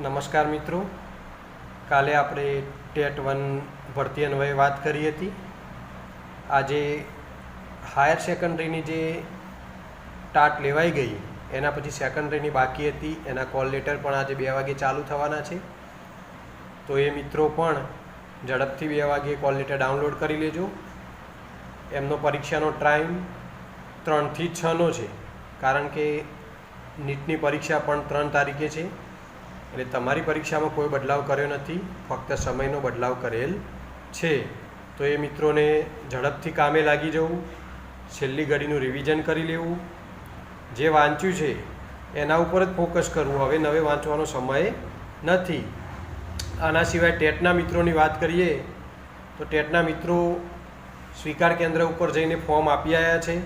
નમસ્કાર મિત્રો, કાલે આપણે ટેટ 1 ભરતી અન્વયે વાત કરી હતી। આજે હાયર સેકન્ડરીની જે ટાટ લેવાઈ ગઈ એના પછી સેકન્ડરીની બાકી હતી, એના કોલ લેટર પણ આજે 2 વાગે ચાલુ થવાના છે। તો એ મિત્રો પણ ઝડપથી 2 વાગે કોલ લેટર ડાઉનલોડ કરી લેજો। એમનો પરીક્ષાનો ટાઈમ 3 થી 6નો છે, કારણ કે નીટની પરીક્ષા પણ 3 તારીખે છે। એટલે તમારી પરીક્ષામાં કોઈ બદલાવ કર્યો નથી, ફક્ત સમયનો બદલાવ કરેલ છે। તો એ મિત્રોને ઝડપથી કામે લાગી જવું, છેલ્લી ઘડીનું રિવિઝન કરી લેવું, જે વાંચ્યું છે એના ઉપર જ ફોકસ કરવું। હવે નવે વાંચવાનો સમય નથી। આના સિવાય ટેટના મિત્રોની વાત કરીએ તો ટેટના મિત્રો સ્વીકાર કેન્દ્ર ઉપર જઈને ફોર્મ આપી આવ્યા છે,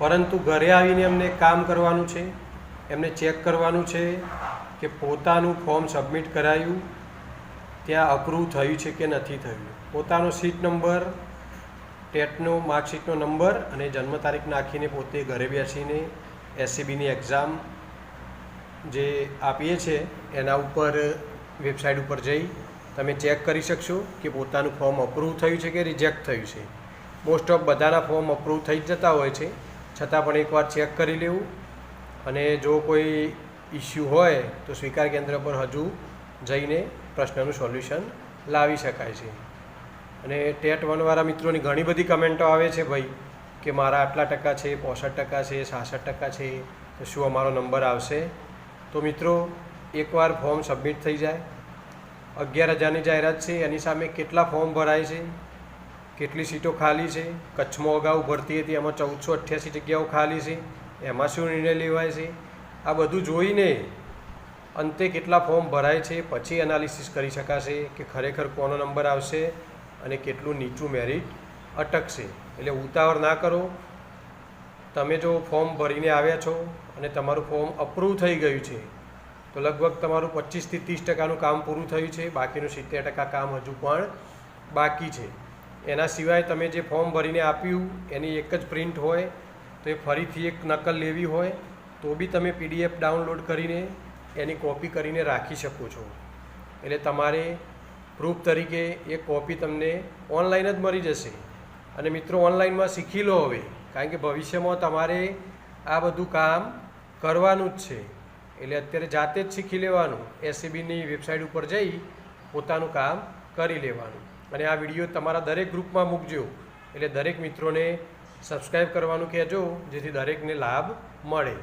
પરંતુ ઘરે આવીને એમને કામ કરવાનું છે। એમને ચેક કરવાનું છે કે પોતાનું ફોર્મ સબમિટ કરાયું ત્યાં અપ્રૂવ થયું છે કે નથી થયું। પોતાનો સીટ નંબર, ટેટનો માર્કશીટનો નંબર અને જન્મ તારીખ નાખીને પોતે ઘરે બેસીને એસસીબીની એક્ઝામ જે આપીએ છીએ એના ઉપર વેબસાઇટ ઉપર જઈ તમે ચેક કરી શકશો કે પોતાનું ફોર્મ અપ્રૂવ થયું છે કે રિજેક્ટ થયું છે। મોસ્ટ ઓફ બધાના ફોર્મ અપ્રૂવ થઈ જ જતા હોય છે, છતાં પણ એકવાર ચેક કરી લેવું। અને જો કોઈ ઇસ્યુ હોય તો સ્વીકાર કેન્દ્ર પર હજુ જઈને પ્રશ્નનું સોલ્યુશન લાવી શકાય છે। અને ટેટ 1 વાળા મિત્રોની ઘણી બધી કમેન્ટો આવે છે ભાઈ કે મારા આટલા ટકા છે, 65% છે, 66% છે, તો શું અમારો નંબર આવશે? તો મિત્રો એકવાર ફોર્મ સબમિટ થઈ જાય, 11,000ની જાહેરાત છે, એની સામે કેટલા ફોર્મ ભરાય છે, કેટલી સીટો ખાલી છે। કચ્છમાં અગાઉ ભરતી હતી, એમાં 1488 જગ્યાઓ ખાલી છે, એમાં શું નિર્ણય લેવાય છે, આ બધું જોઈને અંતે કેટલા ફોર્મ ભરાય છે પછી એનાલિસિસ કરી શકાશે કે ખરેખર કોનો નંબર આવશે અને કેટલું નીચું મેરિટ અટકશે। એટલે ઉતાવળ ના કરો। તમે જો ફોર્મ ભરીને આવ્યા છો અને તમારું ફોર્મ અપ્રૂવ થઈ ગયું છે તો લગભગ તમારું 25 થી 30%નું કામ પૂરું થયું છે, બાકીનું 70% કામ હજુ પણ બાકી છે। એના સિવાય તમે જે ફોર્મ ભરીને આપ્યું એની એક જ પ્રિન્ટ હોય તો એ ફરીથી એક નકલ લેવી હોય તો બી તમે PDF ડાઉનલોડ કરીને એની કોપી કરીને રાખી શકો છો। એટલે તમારે પ્રૂફ તરીકે એ કોપી તમને ઓનલાઈન જ મળી જશે। અને મિત્રો ઓનલાઈનમાં શીખી લો હવે, કારણ કે ભવિષ્યમાં તમારે આ બધું કામ કરવાનું જ છે। એટલે અત્યારે જાતે જ શીખી લેવાનું, એસસીબીની વેબસાઇટ ઉપર જઈ પોતાનું કામ કરી લેવાનું। અને આ વિડીયો તમારા દરેક ગ્રુપમાં મૂકજો, એટલે દરેક મિત્રોને સબસ્ક્રાઈબ કરવાનું કહેજો, જેથી દરેકને લાભ મળે।